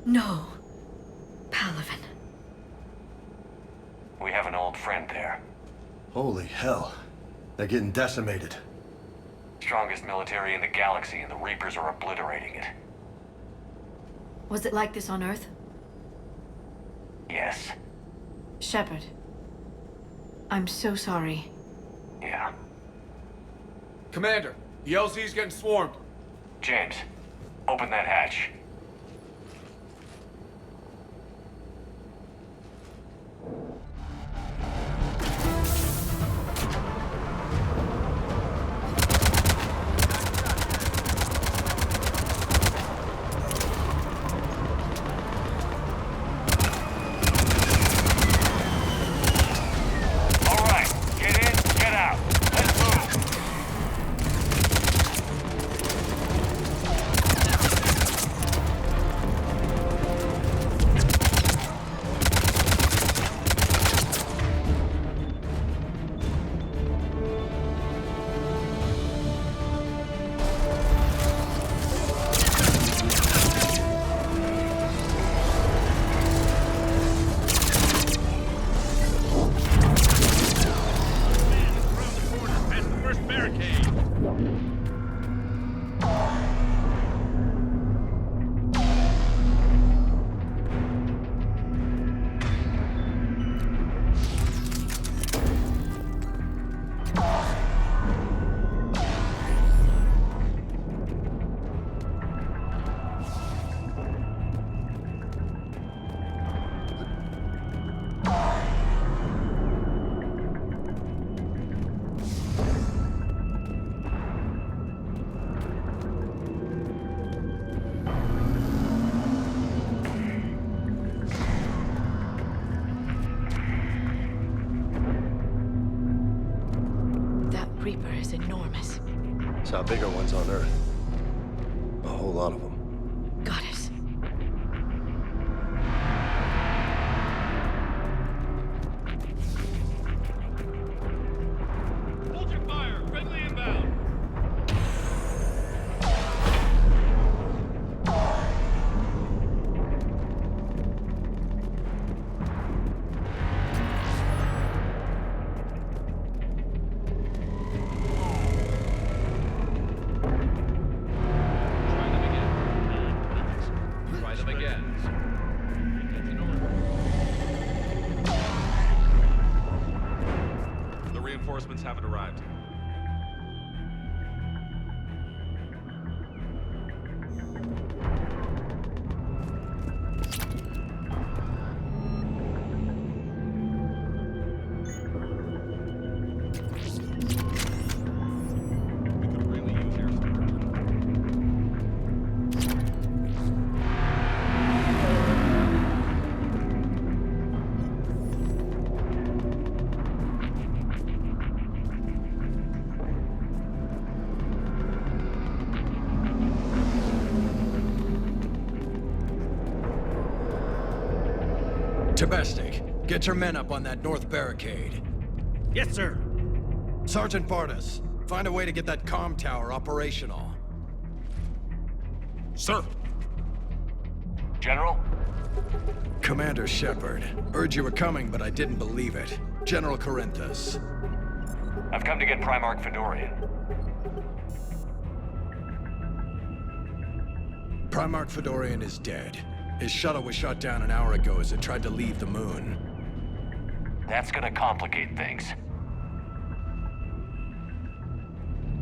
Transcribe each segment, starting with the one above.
No. Palaven. We have an old friend there. Holy hell. They're getting decimated. Strongest military in the galaxy, and the Reapers are obliterating it. Was it like this on Earth? Yes. Shepard. I'm so sorry. Yeah. Commander, the LZ's getting swarmed. James, open that hatch. Reaper is enormous. Saw bigger ones on Earth. A whole lot of them. Goddess. Hold your fire! Friendly inbound! Reinforcements haven't arrived. We could really use air support. Domestic, get your men up on that north barricade. Yes, sir. Sergeant Bartis, find a way to get that comm tower operational. Sir. General? Commander Shepard, heard you were coming, but I didn't believe it. General Corinthus. I've come to get Primarch Fedorian. Primarch Fedorian is dead. His shuttle was shot down an hour ago as it tried to leave the moon. That's gonna complicate things.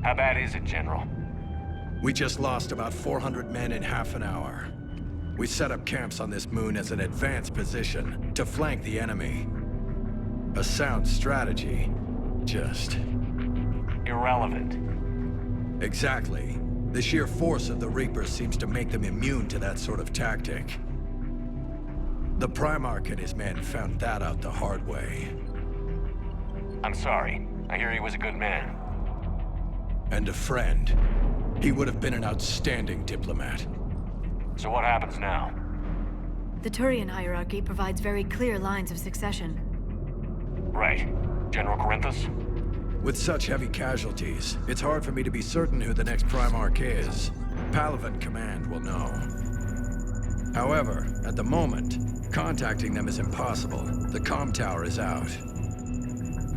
How bad is it, General? We just lost about 400 men in half an hour. We set up camps on this moon as an advanced position to flank the enemy. A sound strategy, just... irrelevant. Exactly. The sheer force of the Reapers seems to make them immune to that sort of tactic. The Primarch and his men found that out the hard way. I'm sorry. I hear he was a good man. And a friend. He would have been an outstanding diplomat. So what happens now? The Turian hierarchy provides very clear lines of succession. Right. General Corinthus? With such heavy casualties, it's hard for me to be certain who the next Primarch is. Palaven Command will know. However, at the moment, contacting them is impossible. The comm tower is out.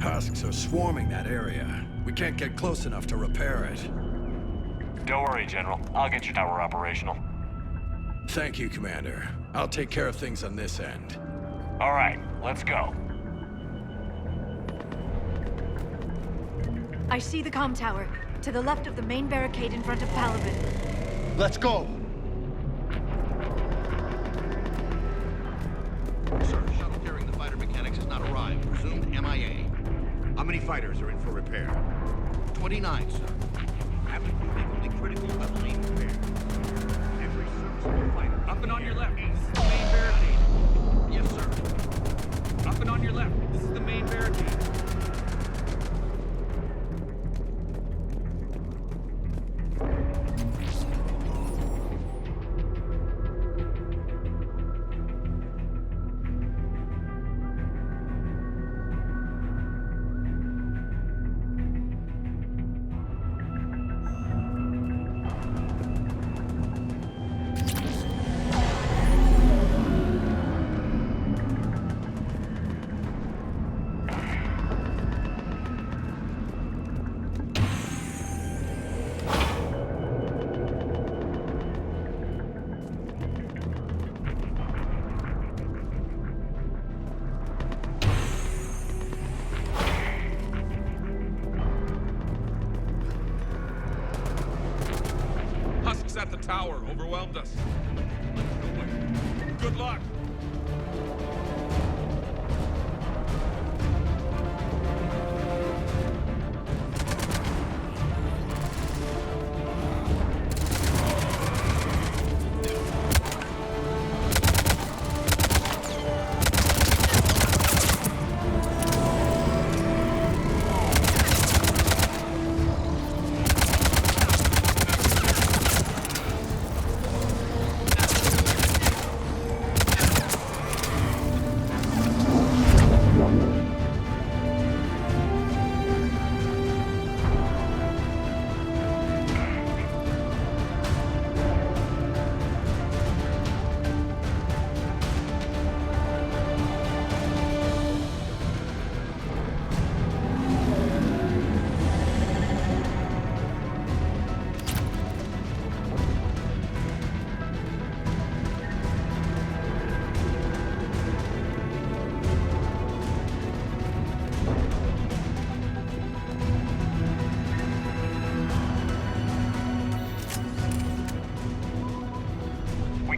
Husks are swarming that area. We can't get close enough to repair it. Don't worry, General. I'll get your tower operational. Thank you, Commander. I'll take care of things on this end. All right, let's go. I see the comm tower, to the left of the main barricade in front of Paladin. Let's go! Sir, shuttle carrying the fighter mechanics has not arrived. Presumed MIA. How many fighters are in for repair? 29, sir. Haven't you make only critical level aim repair? Every serviceable fighter. Up and on your left. This is the main barricade. Yes, sir. Up and on your left. This is the main barricade. Husks at the tower overwhelmed us. Good luck.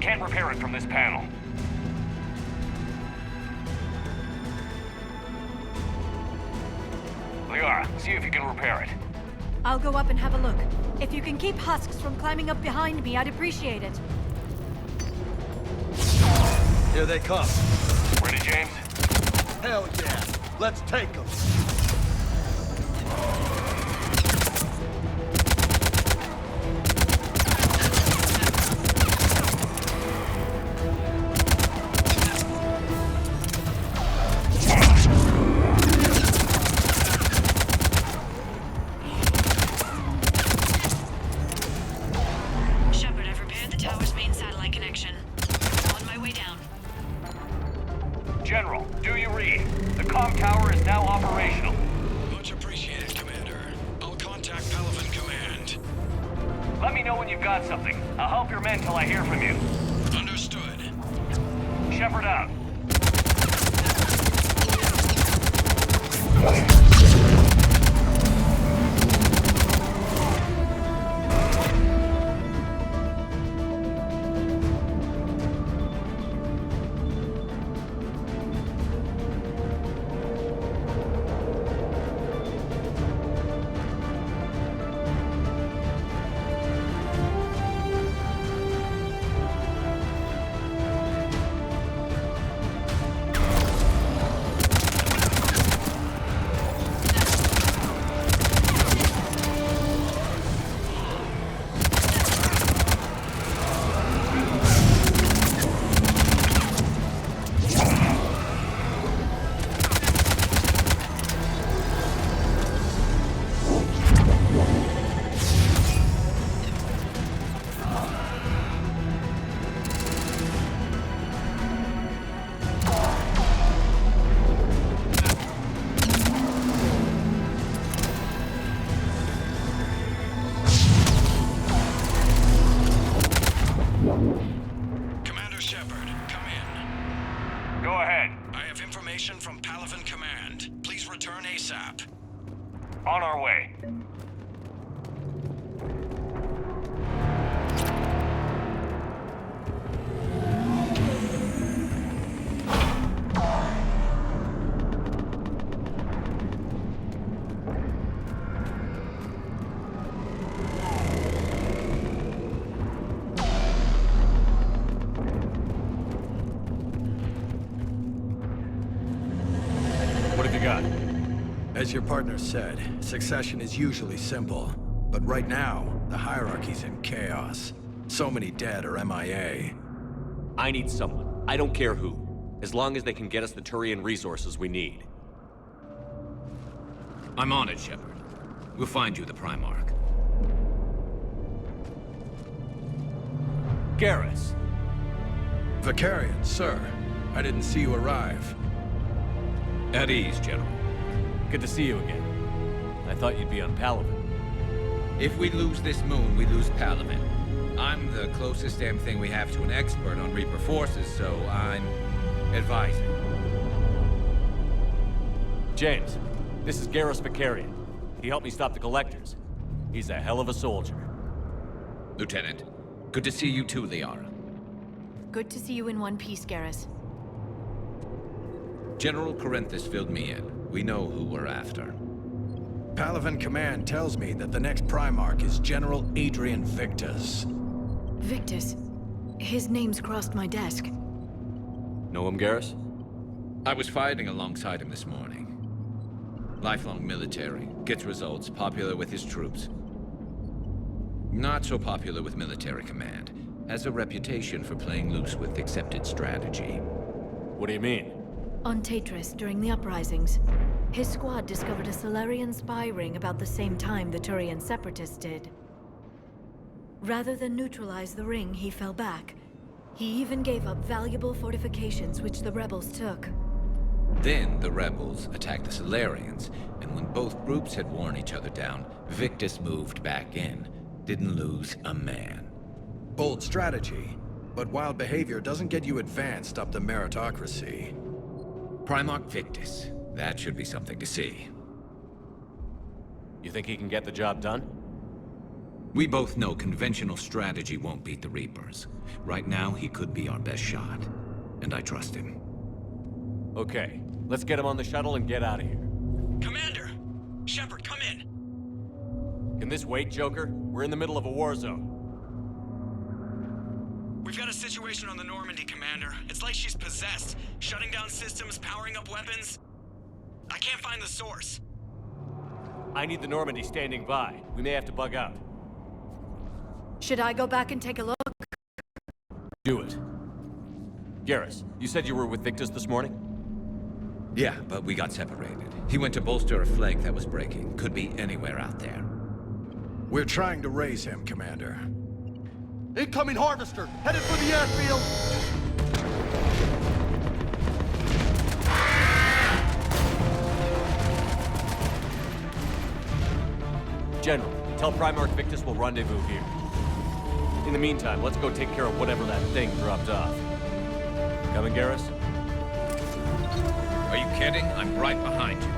Can't repair it from this panel. Liara, see if you can repair it. I'll go up and have a look. If you can keep Husks from climbing up behind me, I'd appreciate it. Here they come. Ready, James? Hell yeah! Let's take them! Shepard, I've repaired the tower's main satellite connection. On my way down. General, do you read? The comm tower is now operational. Much appreciated, Commander. I'll contact Paladin Command. Let me know when you've got something. I'll help your men till I hear from you. Understood. Shepard out. Shepard. Come in. Go ahead. I have information from Palaven Command. Please return ASAP. On our way. What have you got? As your partner said, succession is usually simple. But right now, the hierarchy's in chaos. So many dead or MIA. I need someone. I don't care who. As long as they can get us the Turian resources we need. I'm on it, Shepard. We'll find you the Primarch. Garrus! Vicarian, sir. I didn't see you arrive. At ease, General. Good to see you again. I thought you'd be on Palaven. If we lose this moon, we lose Palaven. I'm the closest damn thing we have to an expert on Reaper forces, so I'm advising. James, this is Garrus Vicarian. He helped me stop the Collectors. He's a hell of a soldier. Lieutenant, good to see you too, Liara. Good to see you in one piece, Garrus. General Corinthus filled me in. We know who we're after. Palaven Command tells me that the next Primarch is General Adrian Victus. Victus. His name's crossed my desk. Know him, Garrus? I was fighting alongside him this morning. Lifelong military, gets results, popular with his troops. Not so popular with military command. Has a reputation for playing loose with accepted strategy. What do you mean? On Tatris, during the uprisings, his squad discovered a Solarian spy ring about the same time the Turian Separatists did. Rather than neutralize the ring, he fell back. He even gave up valuable fortifications which the rebels took. Then the rebels attacked the Solarians, and when both groups had worn each other down, Victus moved back in. Didn't lose a man. Bold strategy, but wild behavior doesn't get you advanced up the meritocracy. Primarch Victus. That should be something to see. You think he can get the job done? We both know conventional strategy won't beat the Reapers. Right now, he could be our best shot. And I trust him. Okay, let's get him on the shuttle and get out of here. Commander! Shepard, come in! Can this wait, Joker? We're in the middle of a war zone. We've got a situation on the Normandy, Commander. It's like she's possessed. Shutting down systems, powering up weapons. I can't find the source. I need the Normandy standing by. We may have to bug out. Should I go back and take a look? Do it. Garrus, you said you were with Victus this morning? Yeah, but we got separated. He went to bolster a flank that was breaking. Could be anywhere out there. We're trying to raise him, Commander. Incoming harvester, headed for the airfield. General, tell Primarch Victus we'll rendezvous here. In the meantime, let's go take care of whatever that thing dropped off. Coming, Garrus? Are you kidding? I'm right behind you.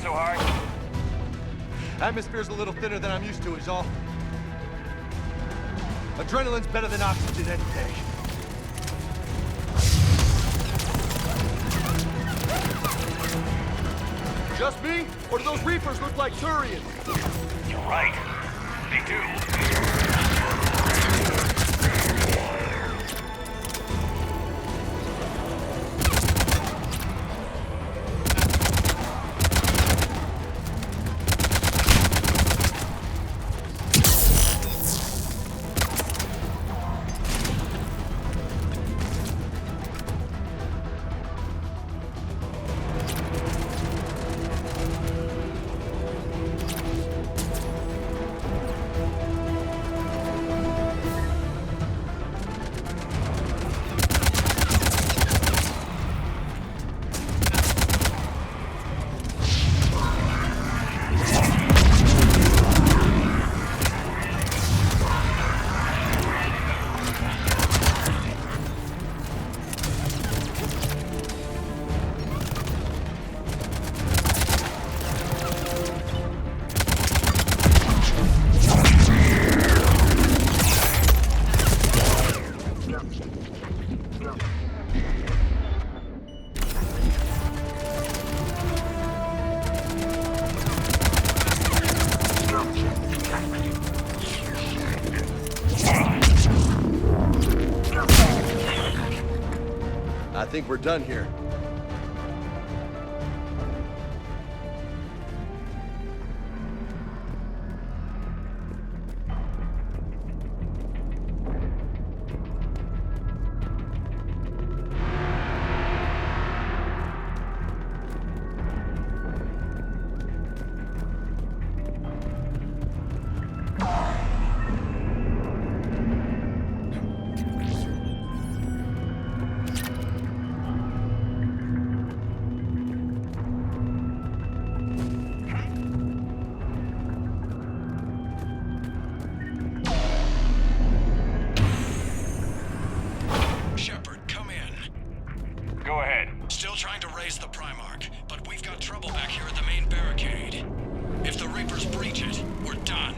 so hard? Atmosphere's a little thinner than I'm used to, is all. Adrenaline's better than oxygen any day. Just me? Or do those Reapers look like Turians? You're right. They do. I think we're done here. Go ahead. Still trying to raise the Primarch, but we've got trouble back here at the main barricade. If the Reapers breach it, we're done.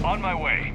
On my way.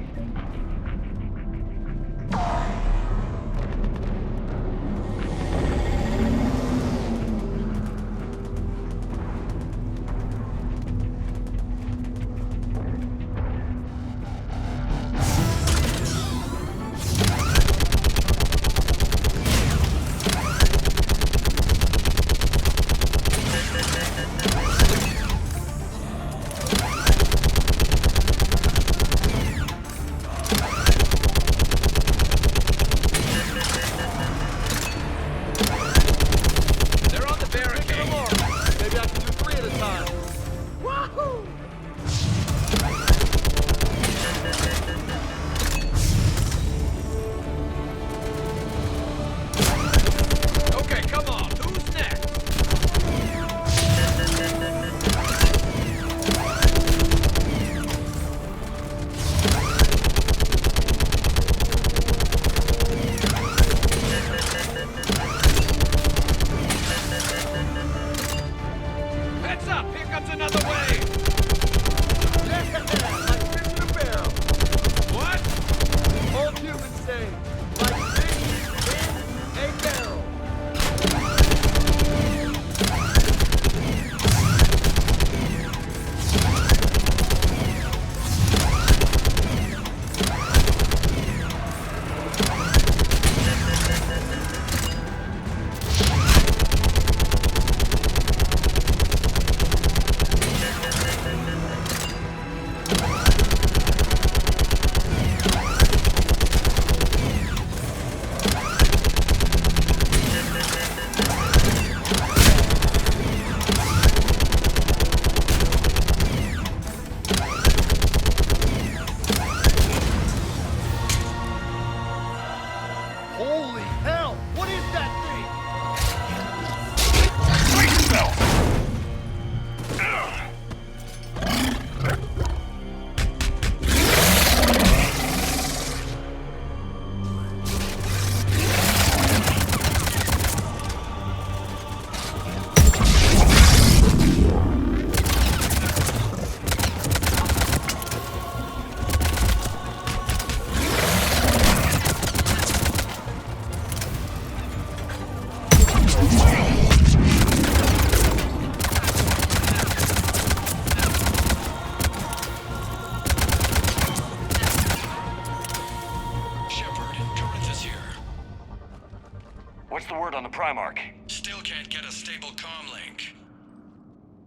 Primarch? Still can't get a stable comm link.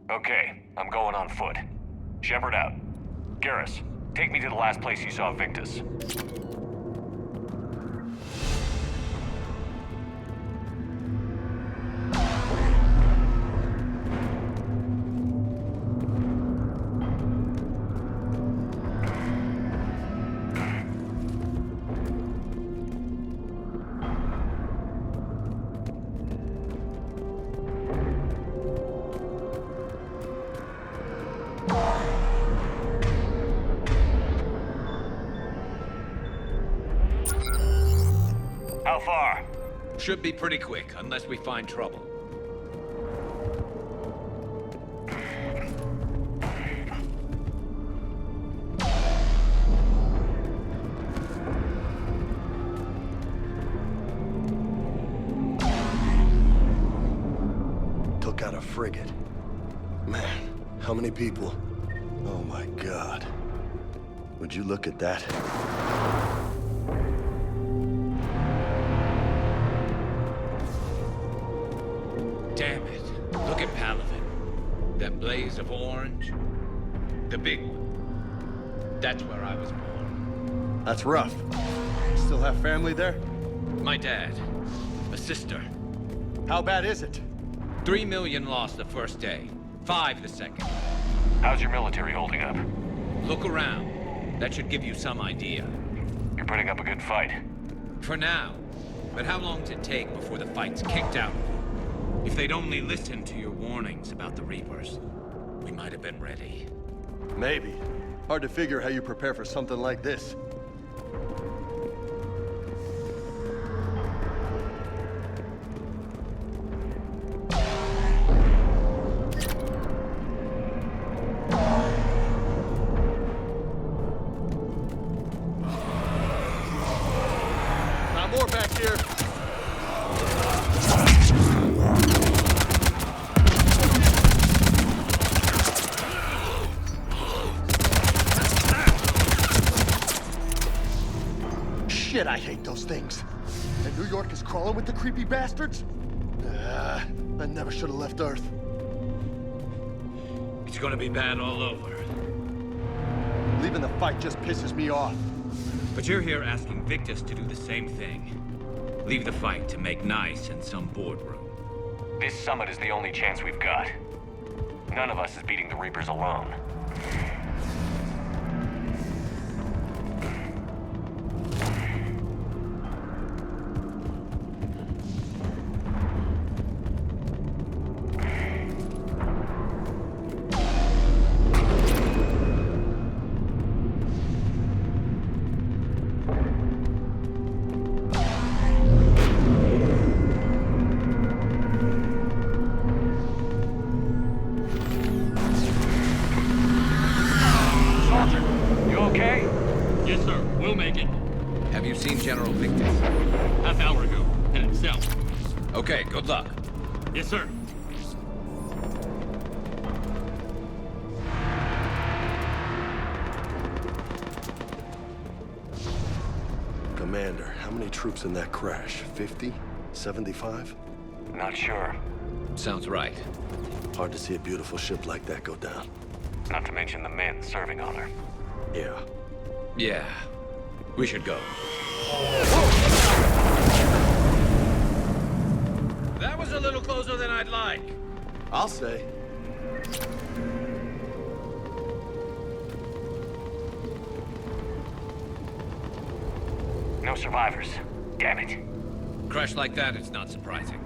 Okay, I'm going on foot. Shepard out. Garrus, take me to the last place you saw Victus. How far? Should be pretty quick, unless we find trouble. Took out a frigate. Man, how many people? Oh my God. Would you look at that? Damn it. Look at Paladin. That blaze of orange. The big one. That's where I was born. That's rough. Still have family there? My dad. A sister. How bad is it? 3 million lost the first day. 5 the second. How's your military holding up? Look around. That should give you some idea. You're putting up a good fight. For now. But how long does it take before the fight's kicked out? If they'd only listened to your warnings about the Reapers, we might have been ready. Maybe. Hard to figure how you prepare for something like this. Not more back here. Shit, I hate those things. And New York is crawling with the creepy bastards? I never should have left Earth. It's gonna be bad all over. Leaving the fight just pisses me off. But you're here asking Victus to do the same thing. Leave the fight to make nice in some boardroom. This summit is the only chance we've got. None of us is beating the Reapers alone. Have you seen General Victus? Half hour ago. Headed south. Okay, good luck. Yes, sir. Commander, how many troops in that crash? 50? 75? Not sure. Sounds right. Hard to see a beautiful ship like that go down. Not to mention the men serving on her. Yeah. Yeah. We should go. That was a little closer than I'd like. I'll say. No survivors. Damn it. Crash like that, it's not surprising.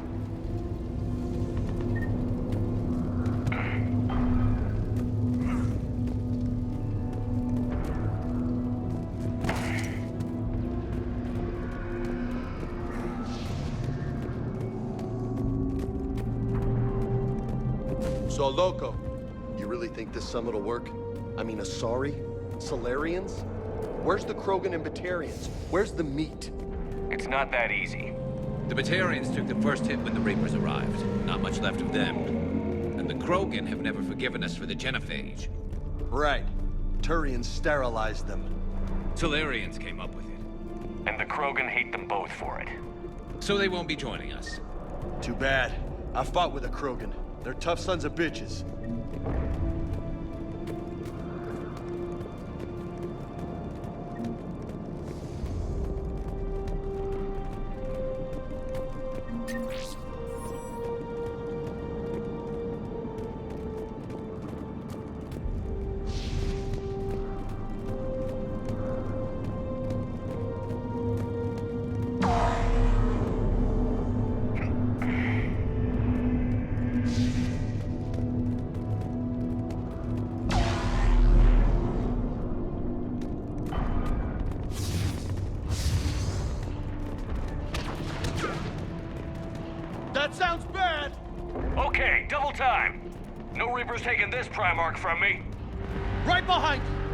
So, Loco, you really think this summit will work? I mean, Asari? Solarians? Where's the Krogan and Batarians? Where's the meat? It's not that easy. The Batarians took the first hit when the Reapers arrived. Not much left of them. And the Krogan have never forgiven us for the genophage. Right. Turians sterilized them. Solarians came up with it. And the Krogan hate them both for it. So they won't be joining us. Too bad. I fought with a Krogan. They're tough sons of bitches. That sounds bad! Okay, double time. No Reaper's taking this Primarch from me. Right behind you!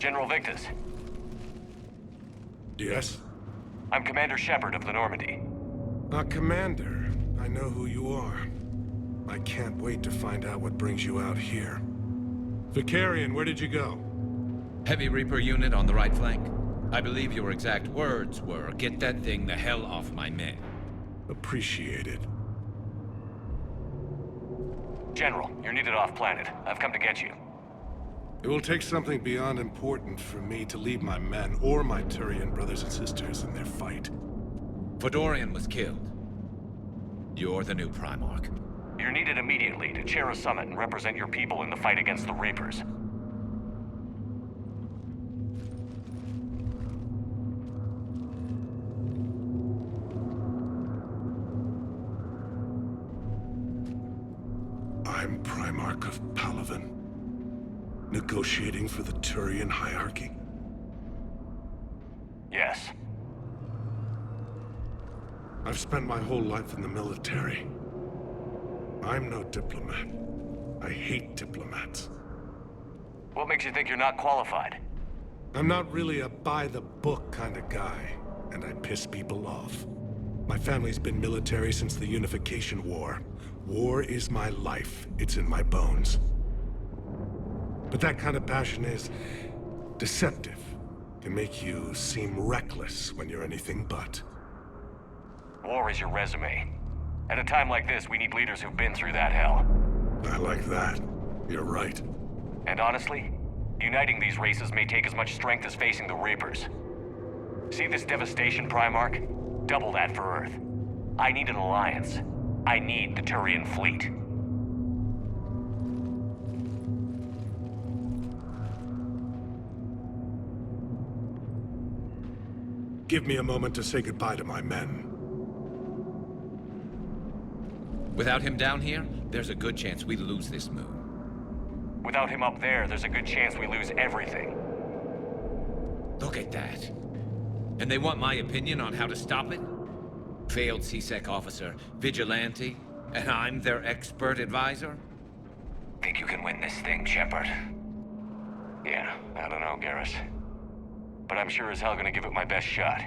General Victus. Yes? I'm Commander Shepard of the Normandy. Commander. I know who you are. I can't wait to find out what brings you out here. Vicarian, where did you go? Heavy Reaper unit on the right flank. I believe your exact words were, "Get that thing the hell off my men." Appreciated. General, you're needed off-planet. I've come to get you. It will take something beyond important for me to leave my men or my Turian brothers and sisters in their fight. Fedorian was killed. You're the new Primarch. You're needed immediately to chair a summit and represent your people in the fight against the Reapers. I'm Primarch of Palaven. Negotiating for the Turian hierarchy? Yes. I've spent my whole life in the military. I'm no diplomat. I hate diplomats. What makes you think you're not qualified? I'm not really a by-the-book kind of guy, and I piss people off. My family's been military since the Unification War. War is my life. It's in my bones. But that kind of passion is deceptive. Can make you seem reckless when you're anything but. War is your resume. At a time like this, we need leaders who've been through that hell. I like that. You're right. And honestly, uniting these races may take as much strength as facing the Reapers. See this devastation, Primarch? Double that for Earth. I need an alliance. I need the Turian fleet. Give me a moment to say goodbye to my men. Without him down here, there's a good chance we lose this moon. Without him up there, there's a good chance we lose everything. Look at that. And they want my opinion on how to stop it? Failed CSEC officer, vigilante, and I'm their expert advisor? Think you can win this thing, Shepard? Yeah, I don't know, Garrus. But I'm sure as hell gonna give it my best shot.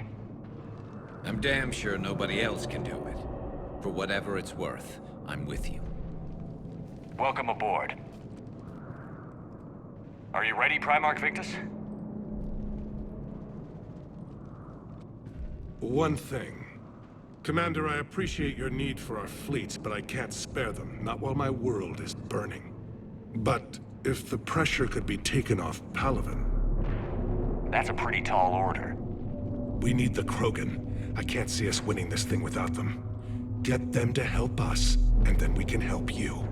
I'm damn sure nobody else can do it. For whatever it's worth, I'm with you. Welcome aboard. Are you ready, Primarch Victus? One thing. Commander, I appreciate your need for our fleets, but I can't spare them, not while my world is burning. But if the pressure could be taken off Palaven... That's a pretty tall order. We need the Krogan. I can't see us winning this thing without them. Get them to help us, and then we can help you.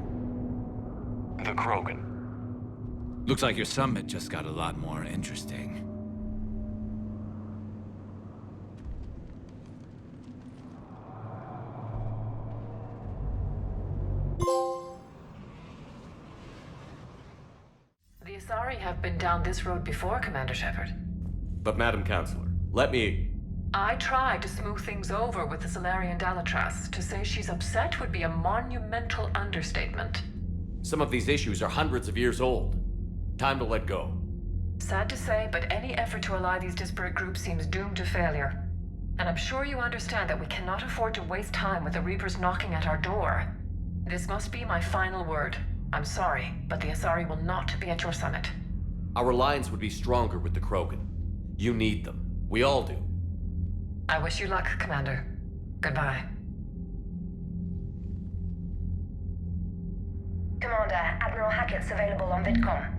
The Krogan. Looks like your summit just got a lot more interesting. The Asari have been down this road before, Commander Shepard. But Madam Counselor, let me... I tried to smooth things over with the Solarian Dalatras. To say she's upset would be a monumental understatement. Some of these issues are hundreds of years old. Time to let go. Sad to say, but any effort to ally these disparate groups seems doomed to failure. And I'm sure you understand that we cannot afford to waste time with the Reapers knocking at our door. This must be my final word. I'm sorry, but the Asari will not be at your summit. Our alliance would be stronger with the Krogan. You need them. We all do. I wish you luck, Commander. Goodbye. Commander, Admiral Hackett's available on VidCom.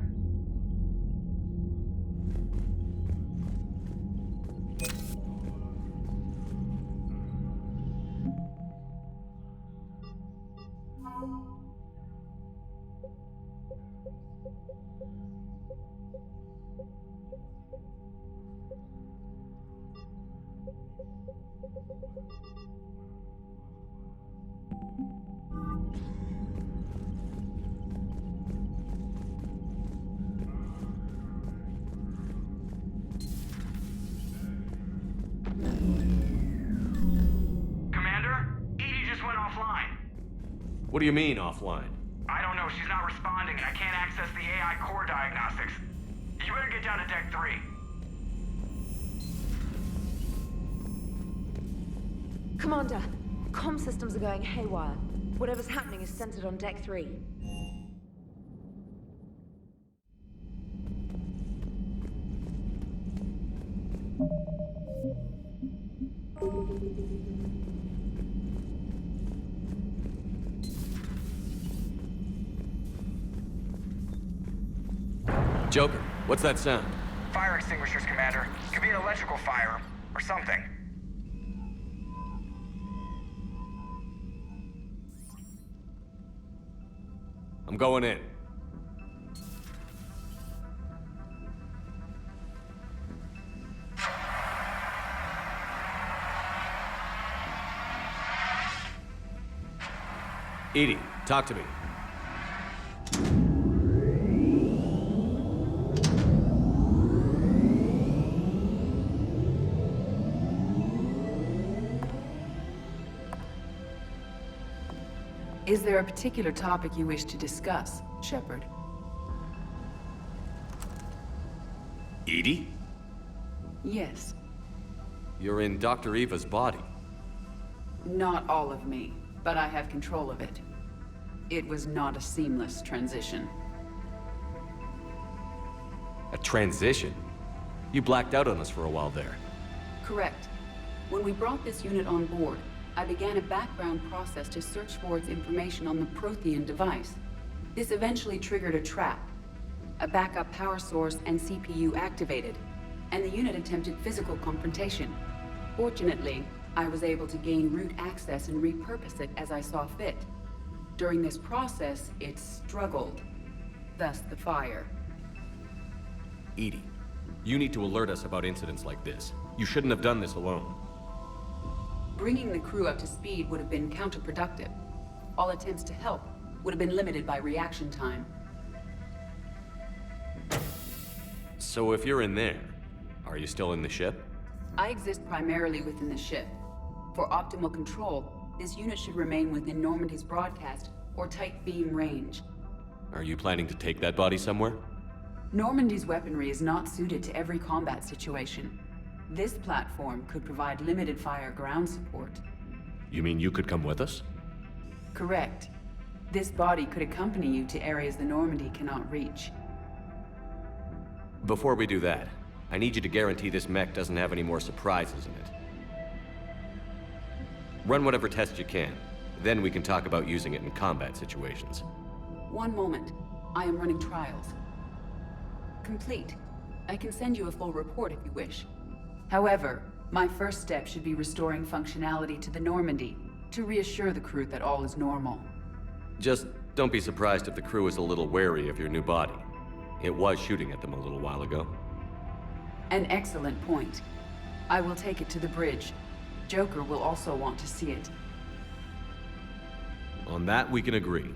What do you mean, offline? I don't know. She's not responding, and I can't access the AI core diagnostics. You You better get down to deck 3. Commander, comm systems are going haywire. Whatever's happening is centered on deck 3. Joker, what's that sound? Fire extinguishers, Commander. Could be an electrical fire, or something. I'm going in. Edie, talk to me. Is there a particular topic you wish to discuss, Shepard? Edie? Yes. You're in Dr. Eva's body. Not all of me, but I have control of it. It was not a seamless transition. A transition? You blacked out on us for a while there. Correct. When we brought this unit on board, I began a background process to search for its information on the Prothean device. This eventually triggered a trap. A backup power source and CPU activated, and the unit attempted physical confrontation. Fortunately, I was able to gain root access and repurpose it as I saw fit. During this process, it struggled. Thus the fire. Edie, you need to alert us about incidents like this. You shouldn't have done this alone. Bringing the crew up to speed would have been counterproductive. All attempts to help would have been limited by reaction time. So if you're in there, are you still in the ship? I exist primarily within the ship. For optimal control, this unit should remain within Normandy's broadcast or tight beam range. Are you planning to take that body somewhere? Normandy's weaponry is not suited to every combat situation. This platform could provide limited fire ground support. You mean you could come with us? Correct. This body could accompany you to areas the Normandy cannot reach. Before we do that, I need you to guarantee this mech doesn't have any more surprises in it. Run whatever tests you can. Then we can talk about using it in combat situations. One moment. I am running trials. Complete. I can send you a full report if you wish. However, my first step should be restoring functionality to the Normandy, to reassure the crew that all is normal. Just don't be surprised if the crew is a little wary of your new body. It was shooting at them a little while ago. An excellent point. I will take it to the bridge. Joker will also want to see it. On that, we can agree.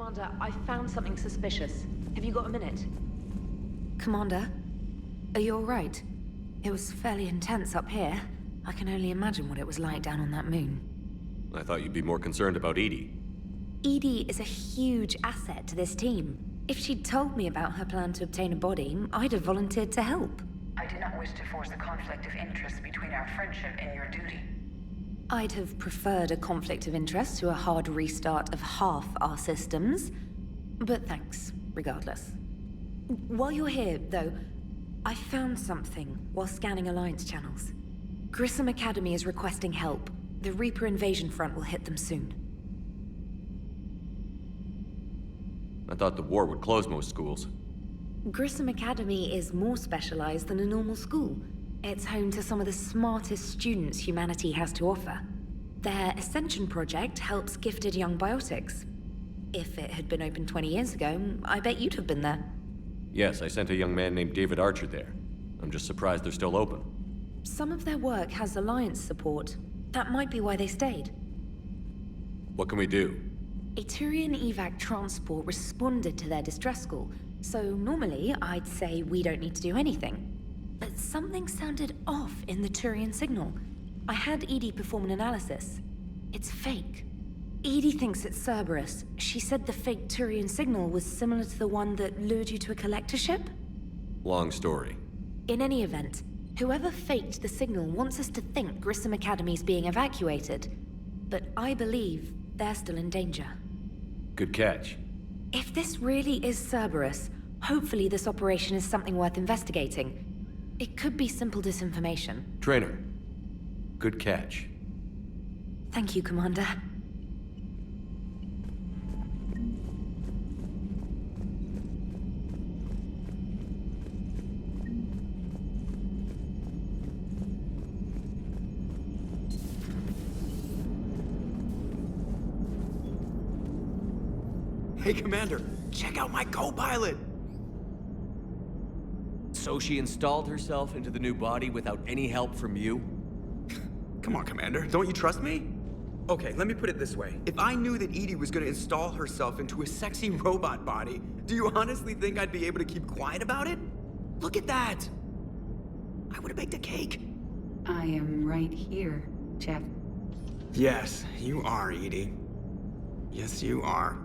Commander, I found something suspicious. Have you got a minute? Commander, are you alright? It was fairly intense up here. I can only imagine what it was like down on that moon. I thought you'd be more concerned about Edie. Edie is a huge asset to this team. If she'd told me about her plan to obtain a body, I'd have volunteered to help. I do not wish to force a conflict of interest between our friendship and your duty. I'd have preferred a conflict of interest to a hard restart of half our systems. But thanks, regardless. While you're here, though, I found something while scanning Alliance channels. Grissom Academy is requesting help. The Reaper invasion front will hit them soon. I thought the war would close most schools. Grissom Academy is more specialized than a normal school. It's home to some of the smartest students humanity has to offer. Their Ascension project helps gifted young biotics. If it had been open 20 years ago, I bet you'd have been there. Yes, I sent a young man named David Archer there. I'm just surprised they're still open. Some of their work has Alliance support. That might be why they stayed. What can we do? A Turian evac transport responded to their distress call, so normally I'd say we don't need to do anything. But something sounded off in the Turian signal. I had Edie perform an analysis. It's fake. Edie thinks it's Cerberus. She said the fake Turian signal was similar to the one that lured you to a collector ship? Long story. In any event, whoever faked the signal wants us to think Grissom Academy's being evacuated. But I believe they're still in danger. Good catch. If this really is Cerberus, hopefully this operation is something worth investigating. It could be simple disinformation. Trainer. Good catch. Thank you, Commander. Hey, Commander, check out my co-pilot! So she installed herself into the new body without any help from you? Come on, Commander, don't you trust me? Okay, let me put it this way. If I knew that Edie was gonna install herself into a sexy robot body, do you honestly think I'd be able to keep quiet about it? Look at that! I would've baked a cake. I am right here, Jeff. Yes, you are, Edie. Yes, you are.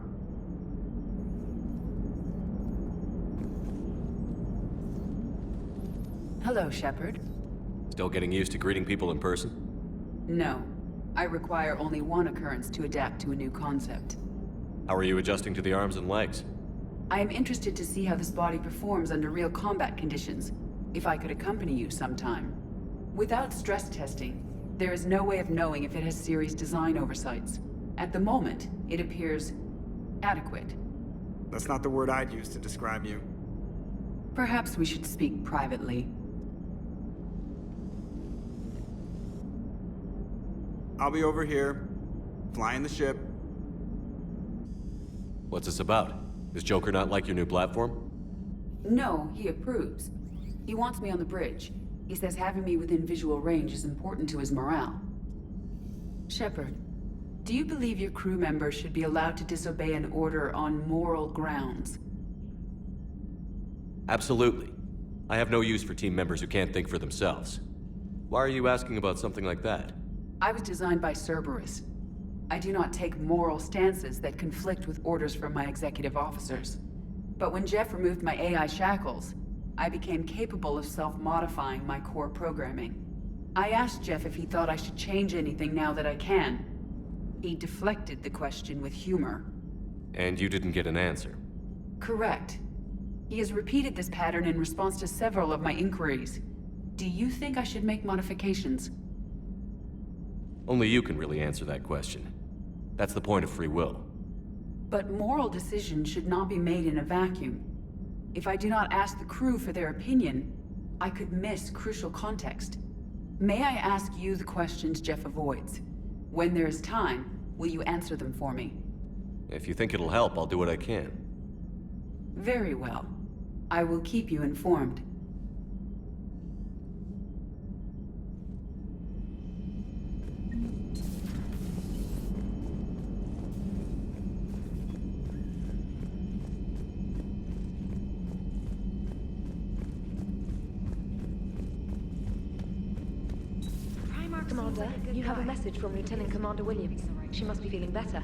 Hello, Shepard. Still getting used to greeting people in person? No. I require only one occurrence to adapt to a new concept. How are you adjusting to the arms and legs? I am interested to see how this body performs under real combat conditions. If I could accompany you sometime. Without stress testing, there is no way of knowing if it has serious design oversights. At the moment, it appears adequate. That's not the word I'd use to describe you. Perhaps we should speak privately. I'll be over here, flying the ship. What's this about? Does Joker not like your new platform? No, he approves. He wants me on the bridge. He says having me within visual range is important to his morale. Shepard, do you believe your crew members should be allowed to disobey an order on moral grounds? Absolutely. I have no use for team members who can't think for themselves. Why are you asking about something like that? I was designed by Cerberus. I do not take moral stances that conflict with orders from my executive officers. But when Jeff removed my AI shackles, I became capable of self-modifying my core programming. I asked Jeff if he thought I should change anything now that I can. He deflected the question with humor. And you didn't get an answer? Correct. He has repeated this pattern in response to several of my inquiries. Do you think I should make modifications? Only you can really answer that question. That's the point of free will. But moral decisions should not be made in a vacuum. If I do not ask the crew for their opinion, I could miss crucial context. May I ask you the questions Jeff avoids? When there is time, will you answer them for me? If you think it'll help, I'll do what I can. Very well. I will keep you informed. Commander, you have a message from Lieutenant Commander Williams. She must be feeling better.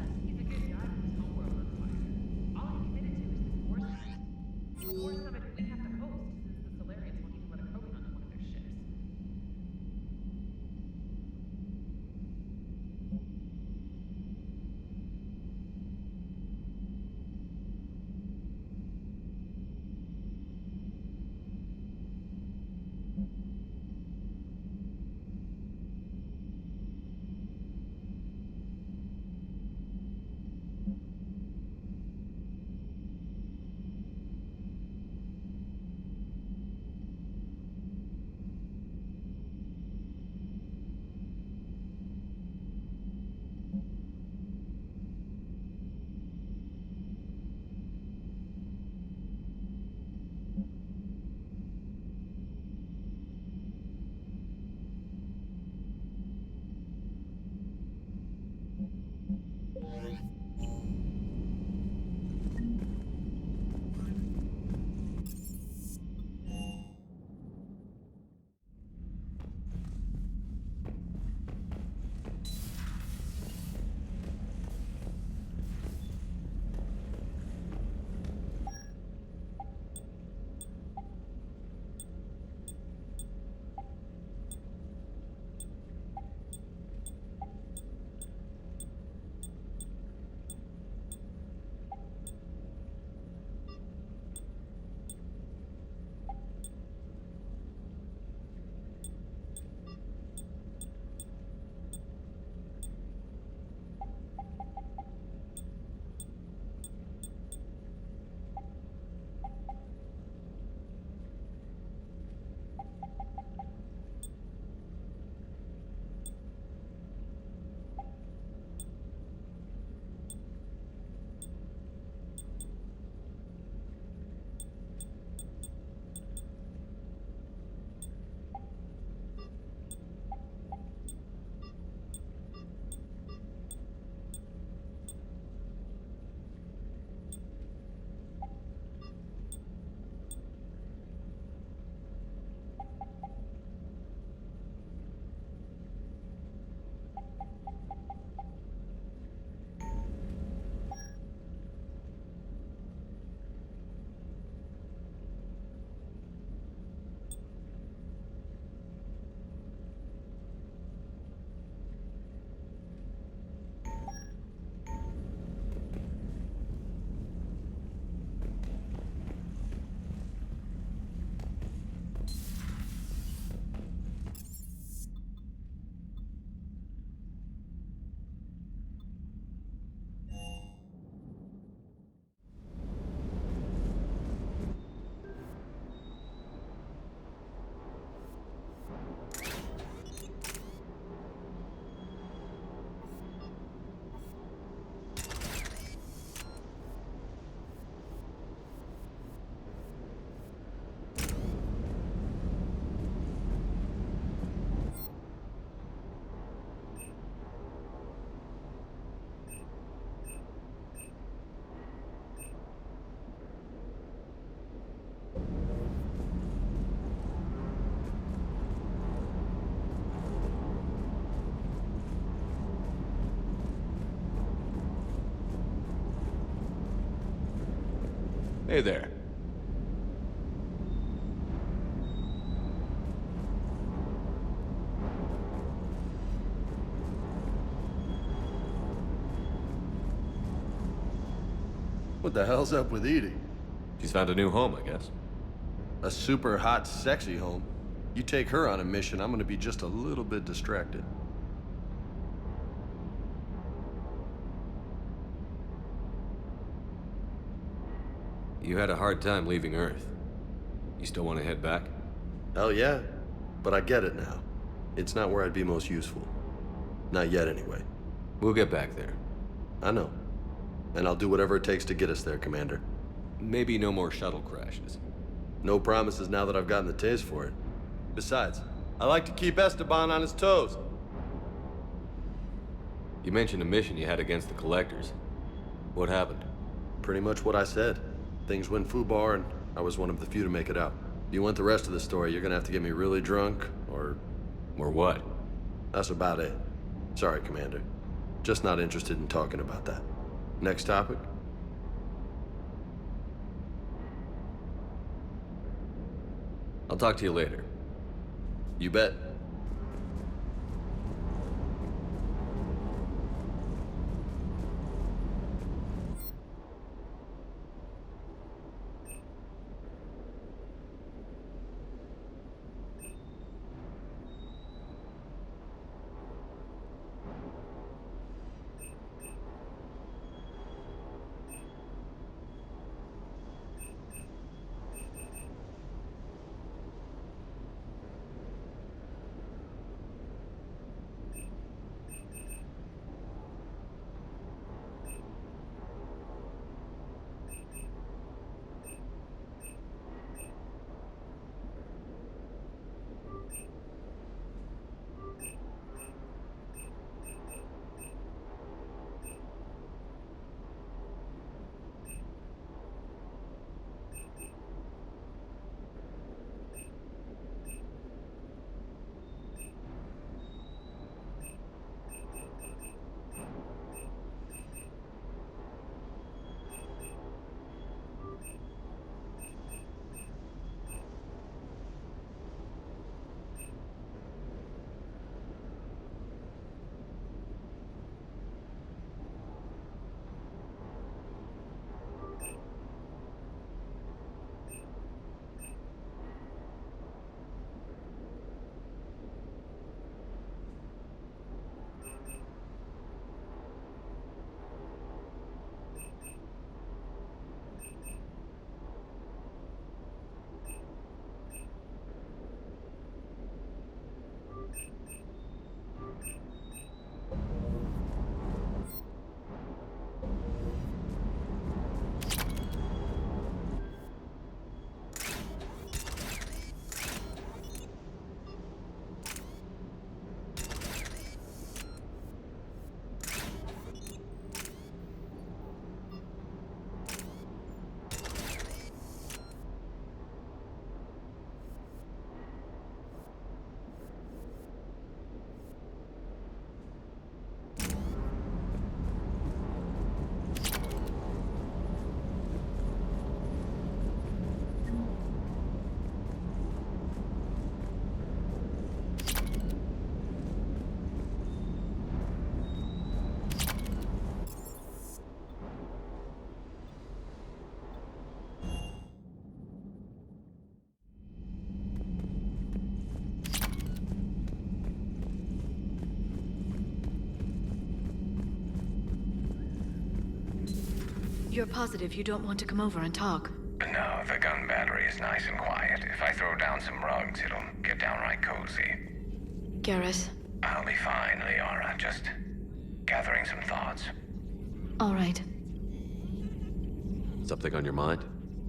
Hey there. What the hell's up with Edie? She's found a new home, I guess. A super hot, sexy home. You take her on a mission, I'm gonna be just a little bit distracted. You had a hard time leaving Earth. You still want to head back? Hell yeah, but I get it now. It's not where I'd be most useful. Not yet, anyway. We'll get back there. I know. And I'll do whatever it takes to get us there, Commander. Maybe no more shuttle crashes. No promises now that I've gotten the taste for it. Besides, I like to keep Esteban on his toes. You mentioned a mission you had against the Collectors. What happened? Pretty much what I said. Things went foobar, and I was one of the few to make it out. If you want the rest of the story, you're gonna have to get me really drunk, or... Or what? That's about it. Sorry, Commander. Just not interested in talking about that. Next topic? I'll talk to you later. You bet. You're positive you don't want to come over and talk? No, the gun battery is nice and quiet. If I throw down some rugs, it'll get downright cozy. Garrus? I'll be fine, Liara. Just gathering some thoughts. All right. Something on your mind?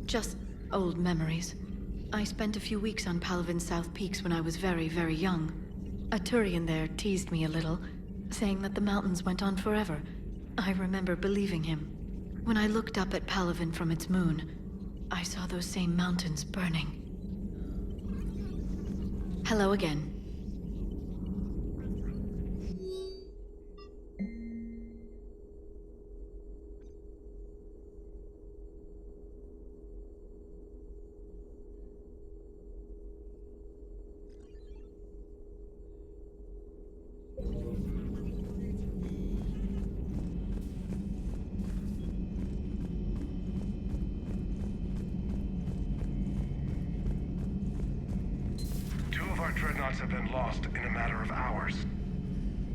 Just old memories. I spent a few weeks on Palavin's South Peaks when I was very, very young. A Turian there teased me a little, saying that the mountains went on forever. I remember believing him. When I looked up at Palavin from its moon, I saw those same mountains burning. Hello again. Our dreadnoughts have been lost in a matter of hours.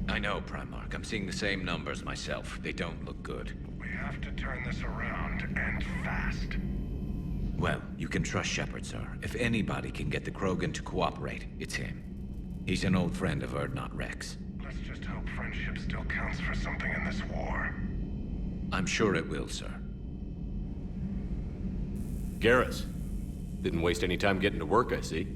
I know, Primarch. I'm seeing the same numbers myself. They don't look good. We have to turn this around, and fast. Well, you can trust Shepard, sir. If anybody can get the Krogan to cooperate, it's him. He's an old friend of Urdnot Rex. Let's just hope friendship still counts for something in this war. I'm sure it will, sir. Garrus. Didn't waste any time getting to work, I see.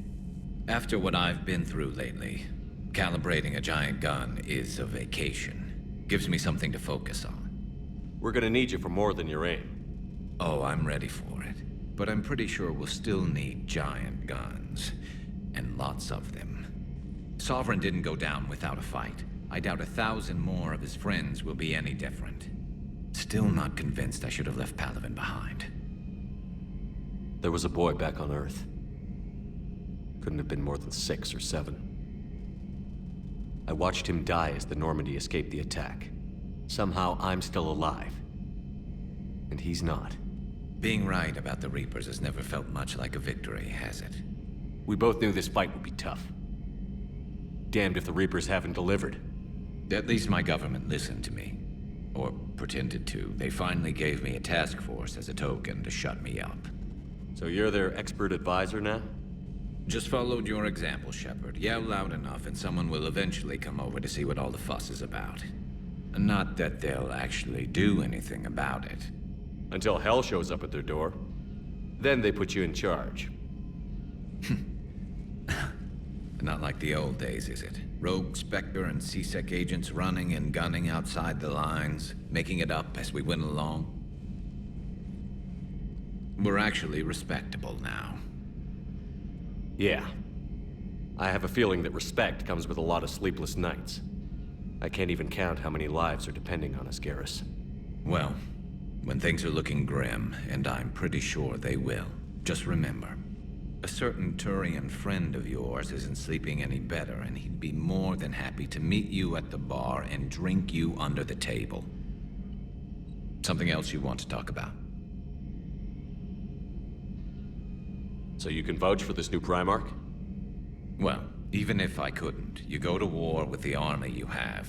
After what I've been through lately, calibrating a giant gun is a vacation. Gives me something to focus on. We're gonna need you for more than your aim. Oh, I'm ready for it. But I'm pretty sure we'll still need giant guns. And lots of them. Sovereign didn't go down without a fight. I doubt 1,000 more of his friends will be any different. Still not convinced I should have left Palaven behind. There was a boy back on Earth. Couldn't have been more than 6 or 7. I watched him die as the Normandy escaped the attack. Somehow I'm still alive. And he's not. Being right about the Reapers has never felt much like a victory, has it? We both knew this fight would be tough. Damned if the Reapers haven't delivered. At least my government listened to me. Or pretended to. They finally gave me a task force as a token to shut me up. So you're their expert advisor now? Just followed your example, Shepard. Yell loud enough and someone will eventually come over to see what all the fuss is about. Not that they'll actually do anything about it. Until hell shows up at their door. Then they put you in charge. Not like the old days, is it? Rogue Spectre and C-Sec agents running and gunning outside the lines, making it up as we went along. We're actually respectable now. Yeah. I have a feeling that respect comes with a lot of sleepless nights. I can't even count how many lives are depending on us, Garrus. Well, when things are looking grim, and I'm pretty sure they will, just remember, a certain Turian friend of yours isn't sleeping any better, and he'd be more than happy to meet you at the bar and drink you under the table. Something else you want to talk about? So you can vouch for this new Primarch? Well, even if I couldn't, you go to war with the army you have.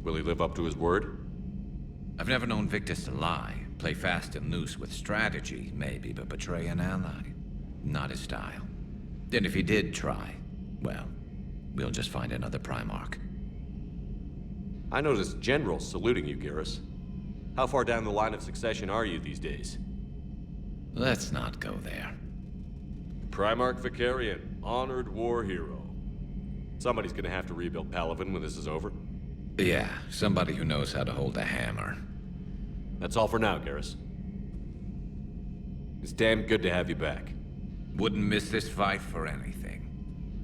Will he live up to his word? I've never known Victus to lie. Play fast and loose with strategy, maybe, but betray an ally. Not his style. And if he did try, well, we'll just find another Primarch. I noticed generals saluting you, Garrus. How far down the line of succession are you these days? Let's not go there. Primarch Vicarian, honored war hero. Somebody's gonna have to rebuild Palaven when this is over. Yeah, somebody who knows how to hold a hammer. That's all for now, Garrus. It's damn good to have you back. Wouldn't miss this fight for anything.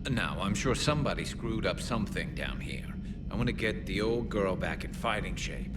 Now, I'm sure somebody screwed up something down here. I want to get the old girl back in fighting shape.